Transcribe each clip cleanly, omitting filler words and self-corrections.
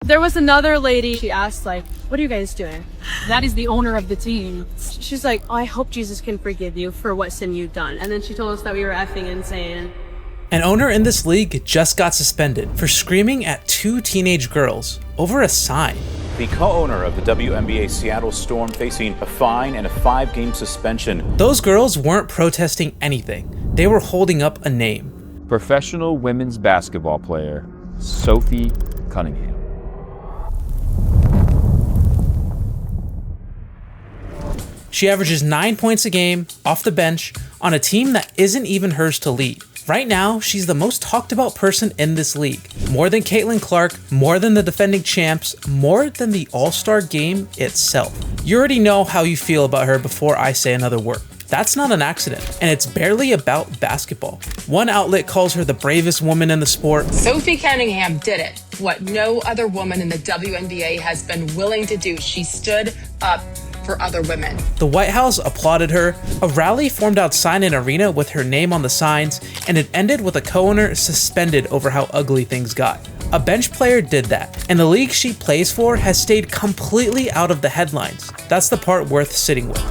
There was another lady, she asked, like, what are you guys doing? That is the owner of the team. She's like, oh, I hope Jesus can forgive you for what sin you've done. And then she told us that we were effing insane. An owner in this league just got suspended for screaming at 2 teenage girls over a sign. The co-owner of the WNBA Seattle Storm facing a fine and a 5-game suspension. Those girls weren't protesting anything. They were holding up a name. Professional women's basketball player, Sophie Cunningham. She averages 9 points a game off the bench on a team that isn't even hers to lead. Right now, she's the most talked about person in this league. More than Caitlin Clark, more than the defending champs, more than the All-Star game itself. You already know how you feel about her before I say another word. That's not an accident, and it's barely about basketball. One outlet calls her the bravest woman in the sport. Sophie Cunningham did it, what no other woman in the WNBA has been willing to do. She stood up for other women. The White House applauded her. A rally formed outside an arena with her name on the signs, and it ended with a co-owner suspended over how ugly things got. A bench player did that, and the league she plays for has stayed completely out of the headlines. That's the part worth sitting with.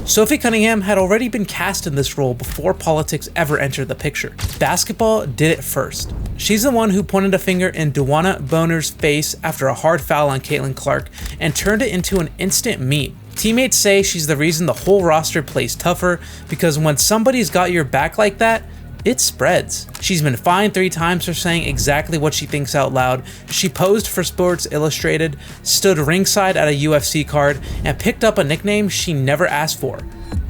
Sophie Cunningham had already been cast in this role before politics ever entered the picture. Basketball did it first. She's the one who pointed a finger in Duana Boner's face after a hard foul on Caitlin Clark and turned it into an instant meme. Teammates say she's the reason the whole roster plays tougher, because when somebody's got your back like that, it spreads. She's been fined 3 times for saying exactly what she thinks out loud. She posed for Sports Illustrated, stood ringside at a UFC card, and picked up a nickname she never asked for,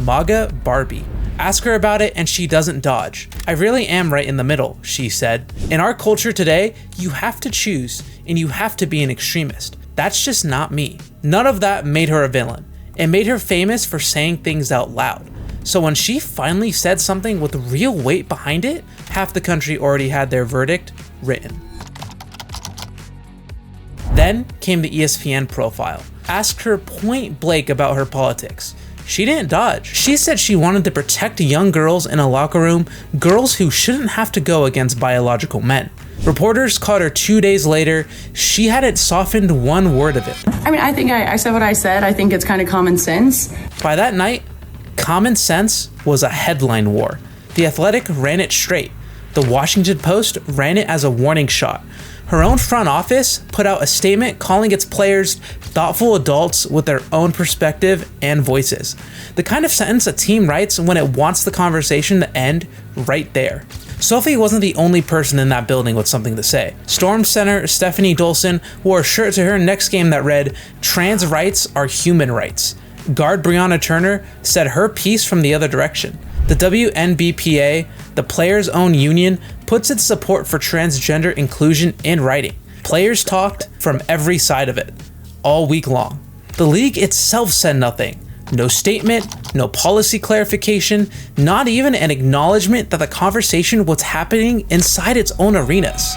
MAGA Barbie. Ask her about it and she doesn't dodge. I really am right in the middle, she said. In our culture today, you have to choose, and you have to be an extremist. That's just not me. None of that made her a villain. It made her famous for saying things out loud. So when she finally said something with real weight behind it, half the country already had their verdict written. Then came the ESPN profile. Asked her point blank about her politics. She didn't dodge. She said she wanted to protect young girls in a locker room, girls who shouldn't have to go against biological men. Reporters caught her 2 days later. She hadn't softened one word of it. I mean, I think I said what I said. I think it's kind of common sense. By that night, common sense was a headline war. The Athletic ran it straight. The Washington Post ran it as a warning shot. Her own front office put out a statement calling its players thoughtful adults with their own perspective and voices. The kind of sentence a team writes when it wants the conversation to end right there. Sophie wasn't the only person in that building with something to say. Storm center Stephanie Dolson wore a shirt to her next game that read, "Trans rights are human rights." Guard Breonna Turner said her piece from the other direction. The WNBPA, the players' own union, puts its support for transgender inclusion in writing. Players talked from every side of it, all week long. The league itself said nothing. No statement, no policy clarification, not even an acknowledgement that the conversation was happening inside its own arenas.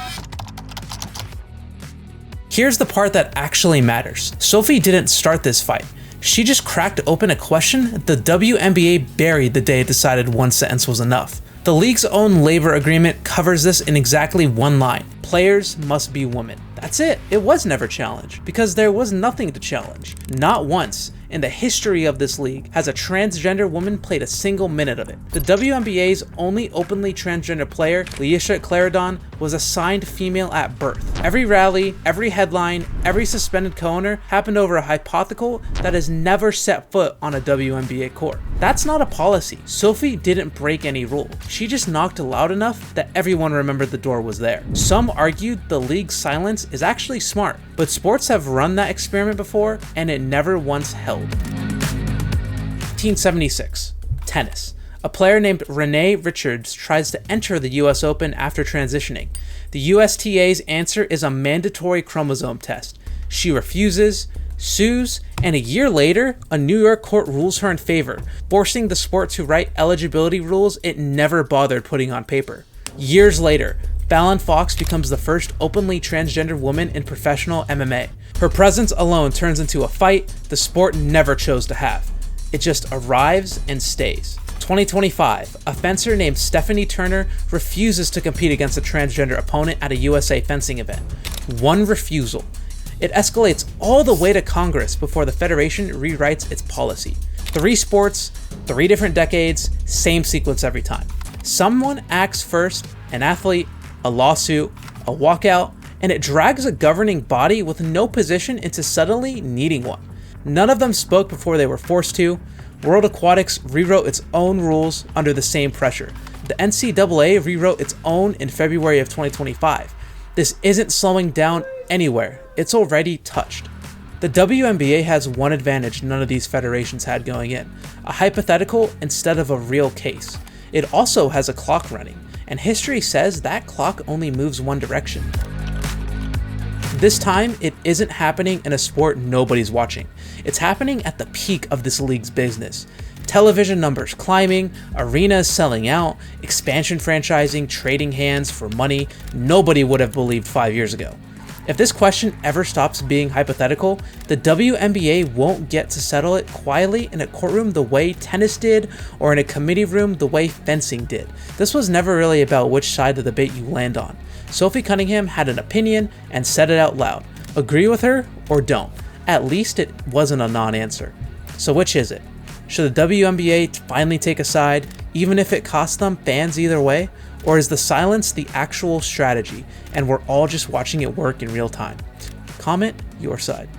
Here's the part that actually matters. Sophie didn't start this fight. She just cracked open a question the WNBA buried the day it decided one sentence was enough. The league's own labor agreement covers this in exactly one line. Players must be women. That's it. It was never challenged because there was nothing to challenge. Not once in the history of this league has a transgender woman played a single minute of it. The WNBA's only openly transgender player, Leisha Clarendon, was assigned female at birth. Every rally, every headline, every suspended co-owner happened over a hypothetical that has never set foot on a WNBA court. That's not a policy. Sophie didn't break any rule. She just knocked loud enough that everyone remembered the door was there. Some argued the league's silence is actually smart, but sports have run that experiment before and it never once held. 1976, tennis. A player named Renée Richards tries to enter the US Open after transitioning. The USTA's answer is a mandatory chromosome test. She refuses, sues, and a year later, a New York court rules her in favor, forcing the sport to write eligibility rules it never bothered putting on paper. Years later, Fallon Fox becomes the first openly transgender woman in professional MMA. Her presence alone turns into a fight the sport never chose to have. It just arrives and stays. 2025, a fencer named Stephanie Turner refuses to compete against a transgender opponent at a USA fencing event. One refusal. It escalates all the way to Congress before the federation rewrites its policy. 3 sports, 3 different decades, same sequence every time. Someone acts first, an athlete, a lawsuit, a walkout, and it drags a governing body with no position into suddenly needing one. None of them spoke before they were forced to. World Aquatics rewrote its own rules under the same pressure. The NCAA rewrote its own in February of 2025. This isn't slowing down anywhere. It's already touched. The WNBA has one advantage none of these federations had going in: a hypothetical instead of a real case. It also has a clock running, and history says that clock only moves one direction. This time, it isn't happening in a sport nobody's watching. It's happening at the peak of this league's business. Television numbers climbing, arenas selling out, expansion franchising, trading hands for money nobody would have believed 5 years ago. If this question ever stops being hypothetical, the WNBA won't get to settle it quietly in a courtroom the way tennis did, or in a committee room the way fencing did. This was never really about which side of the debate you land on. Sophie Cunningham had an opinion and said it out loud. Agree with her or don't. At least it wasn't a non-answer. So which is it? Should the WNBA finally take a side, even if it costs them fans either way? Or is the silence the actual strategy, and we're all just watching it work in real time? Comment your side.